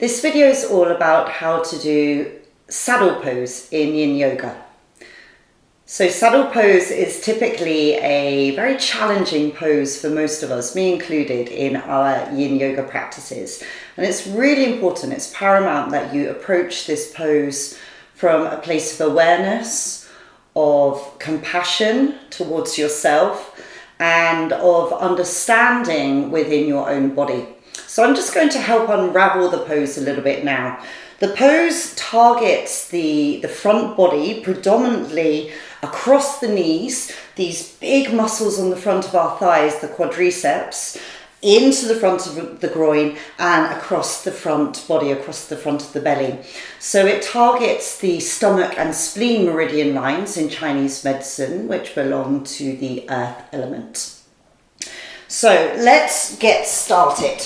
This video is all about how to do saddle pose in Yin Yoga. So saddle pose is typically a very challenging pose for most of us, me included, in our Yin Yoga practices. And it's really important, it's paramount that you approach this pose from a place of awareness, of compassion towards yourself, and of understanding within your own body. So I'm just going to help unravel the pose a little bit now. The pose targets the front body, predominantly across the knees, these big muscles on the front of our thighs, the quadriceps, into the front of the groin and across the front body, across the front of the belly. So it targets the stomach and spleen meridian lines in Chinese medicine, which belong to the earth element. So let's get started.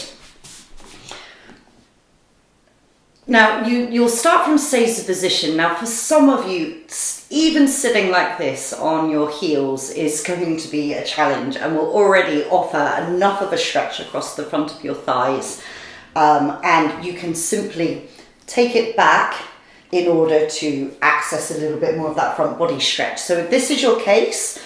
Now, you'll start from Seizure position. Now, for some of you, even sitting like this on your heels is going to be a challenge and will already offer enough of a stretch across the front of your thighs. And you can simply take it back in order to access a little bit more of that front body stretch. So if this is your case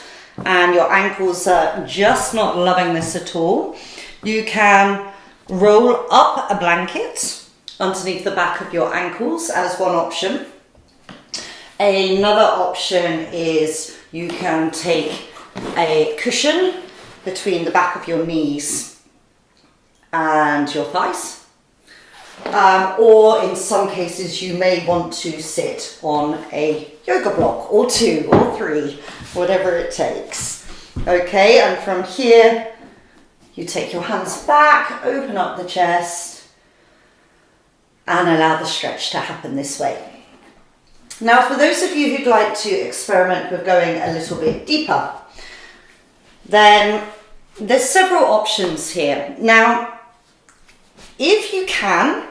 and your ankles are just not loving this at all, you can roll up a blanket underneath the back of your ankles as one option. Another option is you can take a cushion between the back of your knees and your thighs. Or in some cases you may want to sit on a yoga block or two or three, whatever it takes. Okay, and from here you take your hands back, open up the chest, and allow the stretch to happen this way. Now, for those of you who'd like to experiment with going a little bit deeper, then there's several options here. Now, if you can,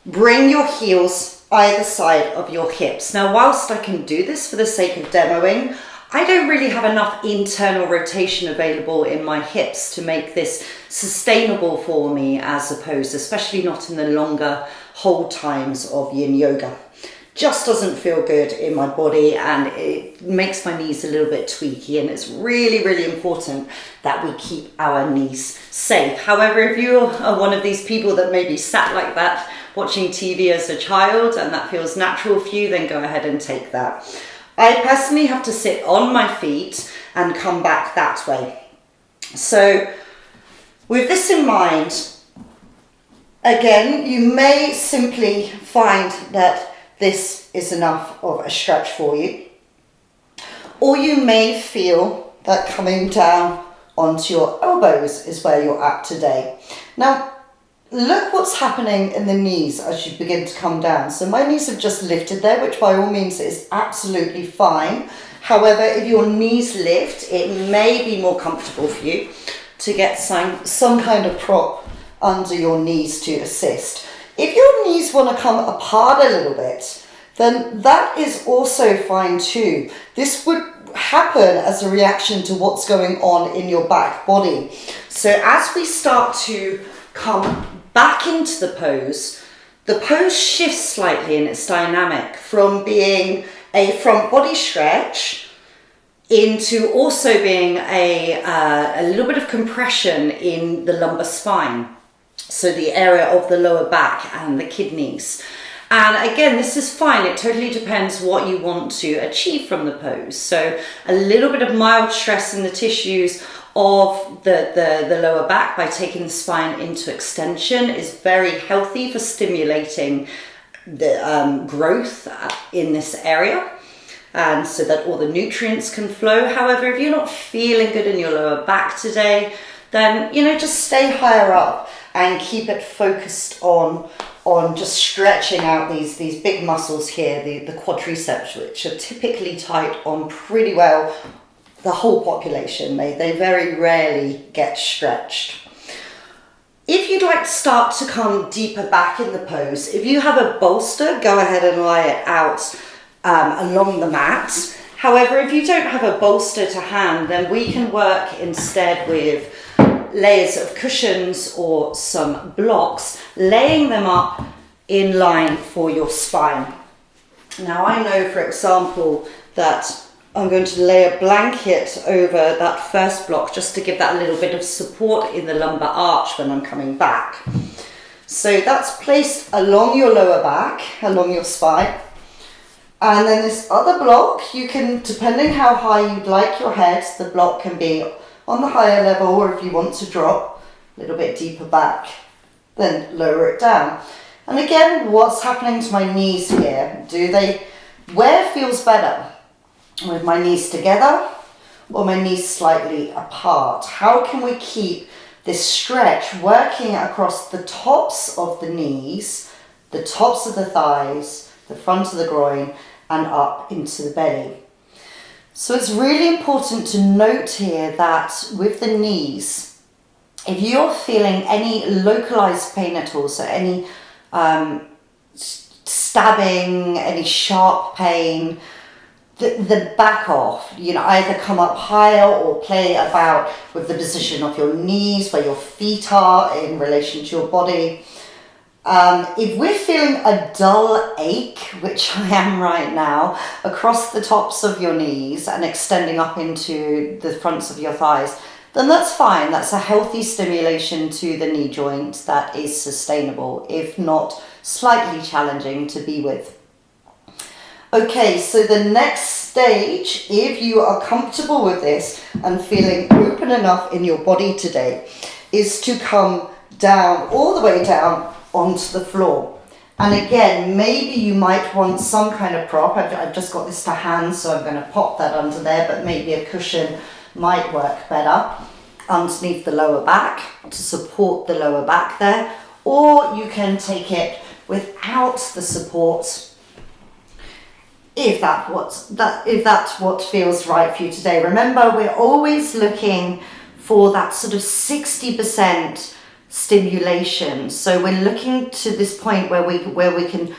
bring your heels either side of your hips. Now, whilst I can do this for the sake of demoing, I don't really have enough internal rotation available in my hips to make this sustainable for me as a pose, especially not in the longer hold times of Yin Yoga. Just doesn't feel good in my body and it makes my knees a little bit tweaky, and it's really, really important that we keep our knees safe. However, if you are one of these people that maybe sat like that watching TV as a child and that feels natural for you, then go ahead and take that. I personally have to sit on my feet and come back that way. So with this in mind, again, you may simply find that this is enough of a stretch for you. Or you may feel that coming down onto your elbows is where you're at today. Now, look what's happening in the knees as you begin to come down. So my knees have just lifted there, which by all means is absolutely fine. However, if your knees lift, it may be more comfortable for you to get some kind of prop under your knees to assist. If your knees want to come apart a little bit, then that is also fine too. This would happen as a reaction to what's going on in your back body. So as we start to come back into the pose shifts slightly in its dynamic from being a front body stretch into also being a little bit of compression in the lumbar spine. So the area of the lower back and the kidneys. And again, this is fine. It totally depends what you want to achieve from the pose. So a little bit of mild stress in the tissues of the lower back by taking the spine into extension is very healthy for stimulating the growth in this area, and so that all the nutrients can flow. However, if you're not feeling good in your lower back today, then just stay higher up and keep it focused on just stretching out these big muscles here, the quadriceps, which are typically tight on pretty well the whole population. They very rarely get stretched. If you'd like to start to come deeper back in the pose, if you have a bolster, go ahead and lie it out along the mat. However, if you don't have a bolster to hand, then we can work instead with layers of cushions or some blocks, laying them up in line for your spine. Now I know, for example, that I'm going to lay a blanket over that first block just to give that little bit of support in the lumbar arch when I'm coming back. So that's placed along your lower back, along your spine. And then this other block, you can, depending how high you'd like your head, the block can be on the higher level, or if you want to drop a little bit deeper back, then lower it down. And again, what's happening to my knees here? Where feels better? With my knees together or my knees slightly apart? How can we keep this stretch working across the tops of the knees, the tops of the thighs, the front of the groin, and up into the belly? So it's really important to note here that with the knees, if you're feeling any localized pain at all, so any stabbing, any sharp pain, the back off, either come up higher or play about with the position of your knees, where your feet are in relation to your body. If we're feeling a dull ache, which I am right now, across the tops of your knees and extending up into the fronts of your thighs, then that's fine. That's a healthy stimulation to the knee joint that is sustainable, if not slightly challenging to be with. Okay, so the next stage, if you are comfortable with this and feeling open enough in your body today, is to come down, all the way down onto the floor. And again, maybe you might want some kind of prop. I've just got this to hand, so I'm going to pop that under there, but maybe a cushion might work better underneath the lower back to support the lower back there, or you can take it without the support if that's what feels right for you today. Remember, we're always looking for that sort of 60% stimulation. So we're looking to this point where we can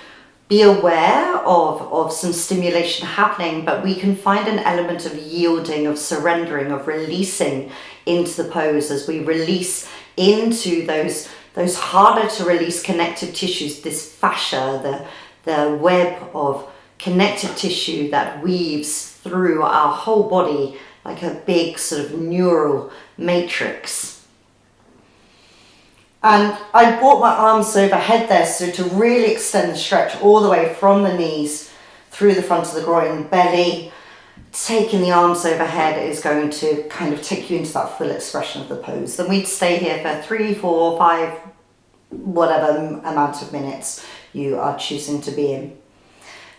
be aware of some stimulation happening, but we can find an element of yielding, of surrendering, of releasing into the pose as we release into those harder to release connective tissues, this fascia, the web of connective tissue that weaves through our whole body like a big sort of neural matrix. And I brought my arms overhead there, so to really extend the stretch all the way from the knees through the front of the groin, belly. Taking the arms overhead is going to kind of take you into that full expression of the pose. Then we'd stay here for 3, 4, 5, whatever amount of minutes you are choosing to be in.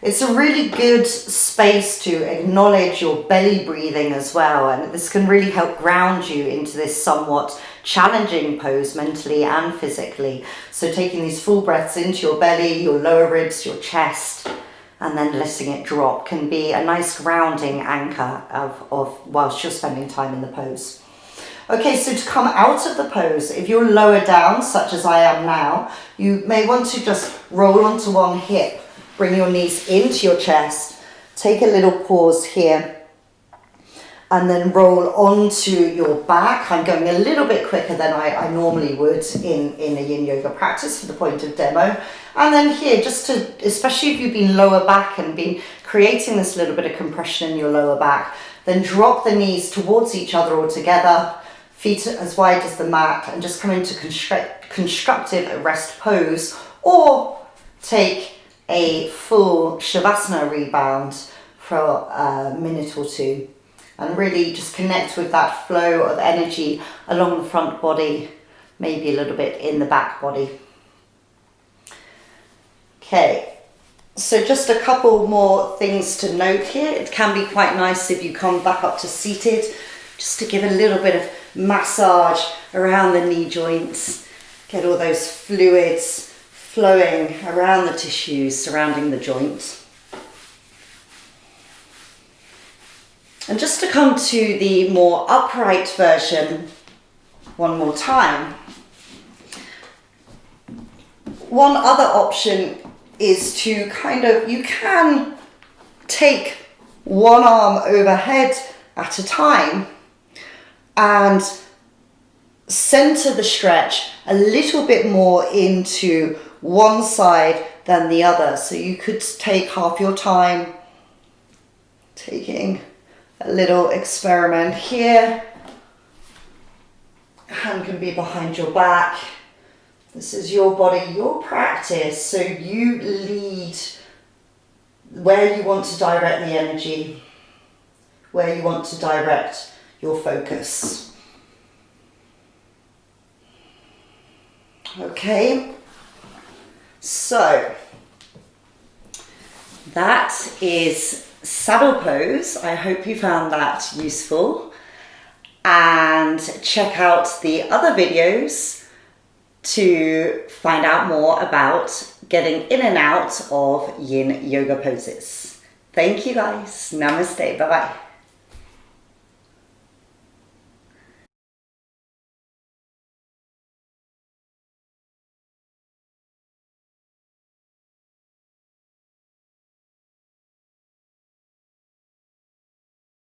It's a really good space to acknowledge your belly breathing as well, and this can really help ground you into this somewhat challenging pose mentally and physically. So taking these full breaths into your belly, your lower ribs, your chest, and then letting it drop can be a nice grounding anchor of whilst you're spending time in the pose. Okay, so to come out of the pose, if you're lower down, such as I am now, you may want to just roll onto one hip. Bring your knees into your chest, take a little pause here, and then roll onto your back. I'm going a little bit quicker than I normally would in a Yin Yoga practice for the point of demo. And then here, just to, especially if you've been lower back and been creating this little bit of compression in your lower back, then drop the knees towards each other or together, feet as wide as the mat, and just come into constructive rest pose, or take a full Shavasana rebound for a minute or two, and really just connect with that flow of energy along the front body, maybe a little bit in the back body. Okay, so just a couple more things to note here. It can be quite nice if you come back up to seated, just to give a little bit of massage around the knee joints, get all those fluids flowing around the tissues surrounding the joint. And just to come to the more upright version one more time. One other option is to you can take one arm overhead at a time and center the stretch a little bit more into one side than the other. So you could take half your time taking a little experiment here. Hand can be behind your back. This is your body, your practice. So you lead where you want to direct the energy, where you want to direct your focus. Okay, so that is saddle pose. I hope you found that useful, and check out the other videos to find out more about getting in and out of Yin Yoga poses. Thank you guys. Namaste. Bye bye.